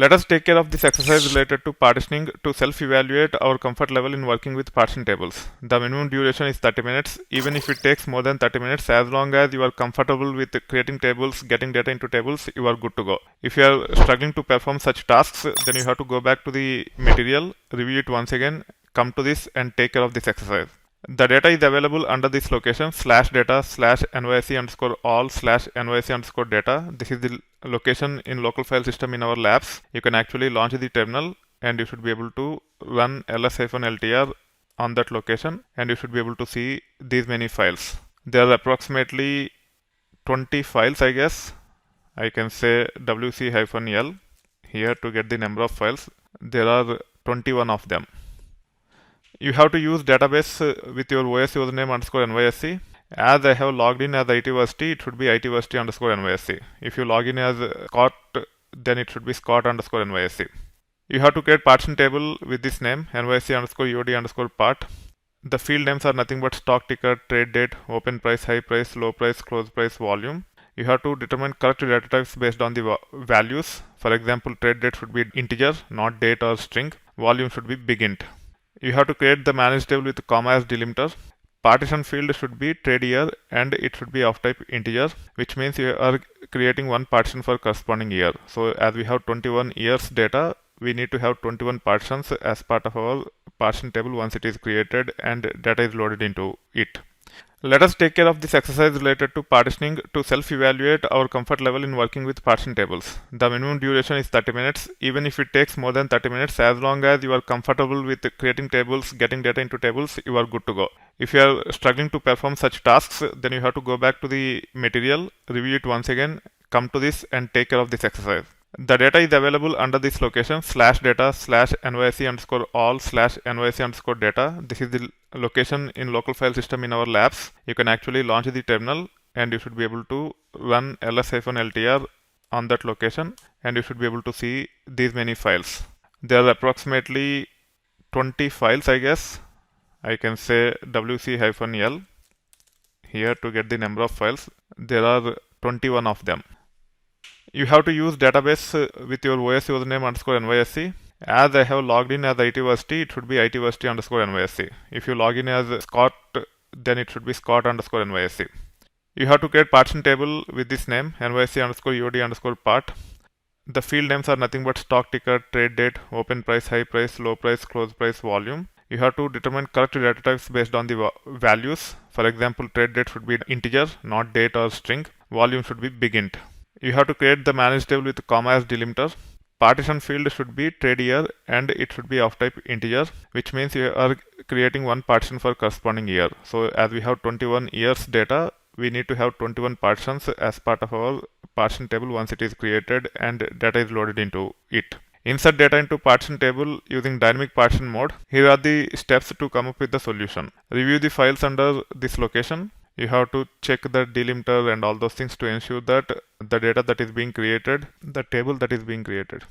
Let us take care of this exercise related to partitioning to self-evaluate our comfort level in working with partition tables. The minimum duration is 30 minutes. Even if it takes more than 30 minutes, as long as you are comfortable with creating tables, getting data into tables, you are good to go. If you are struggling to perform such tasks, then you have to go back to the material, review it once again, come to this and take care of this exercise. The data is available under this location /data/nyc_all/nyc_data. This is the location in local file system in our labs. You can actually launch the terminal and you should be able to run ls-ltr on that location and you should be able to see these many files. There are approximately 20 files, I guess. I can say wc-l here to get the number of files. There are 21 of them. You have to use database with your OS username _nysc. As I have logged in as itversity, it should be itversity _nysc. If you log in as Scott, then it should be Scott _nysc. You have to create partition table with this name nysc_eod_part. The field names are nothing but stock ticker, trade date, open price, high price, low price, close price, volume. You have to determine correct data types based on the values. For example, trade date should be integer, not date or string. Volume should be big int. You have to create the manage table with comma as delimiter. Partition field should be trade year and it should be of type integer, which means you are creating one partition for corresponding year. So as we have 21 years data, we need to have 21 partitions as part of our partition table once it is created and data is loaded into it. Let us take care of this exercise related to partitioning to self-evaluate our comfort level in working with partition tables. The minimum duration is 30 minutes. Even if it takes more than 30 minutes, as long as you are comfortable with creating tables, getting data into tables, you are good to go. If you are struggling to perform such tasks, then you have to go back to the material, review it once again, come to this and take care of this exercise. The data is available under this location /data/nyc_all/nyc_data. This is the location in local file system in our labs. You can actually launch the terminal and you should be able to run ls-ltr on that location and you should be able to see these many files. There are approximately 20 files, I guess. I can say wc-l here to get the number of files. There are 21 of them. You have to use database with your OS username _nysc. As I have logged in as itversity, it should be itversity _nysc. If you log in as Scott, then it should be Scott _nysc. You have to create partition table with this name nysc_eod_part. The field names are nothing but stock ticker, trade date, open price, high price, low price, close price, volume. You have to determine correct data types based on the values. For example, trade date should be integer, not date or string. Volume should be big int. You have to create the manage table with comma as delimiter. Partition field should be trade year and it should be of type integer, which means you are creating one partition for corresponding year. So as we have 21 years data, we need to have 21 partitions as part of our partition table once it is created and data is loaded into it. Insert data into partition table using dynamic partition mode. Here are the steps to come up with the solution. Review the files under this location. You have to check the delimiter and all those things to ensure that the data that is being created, the table that is being created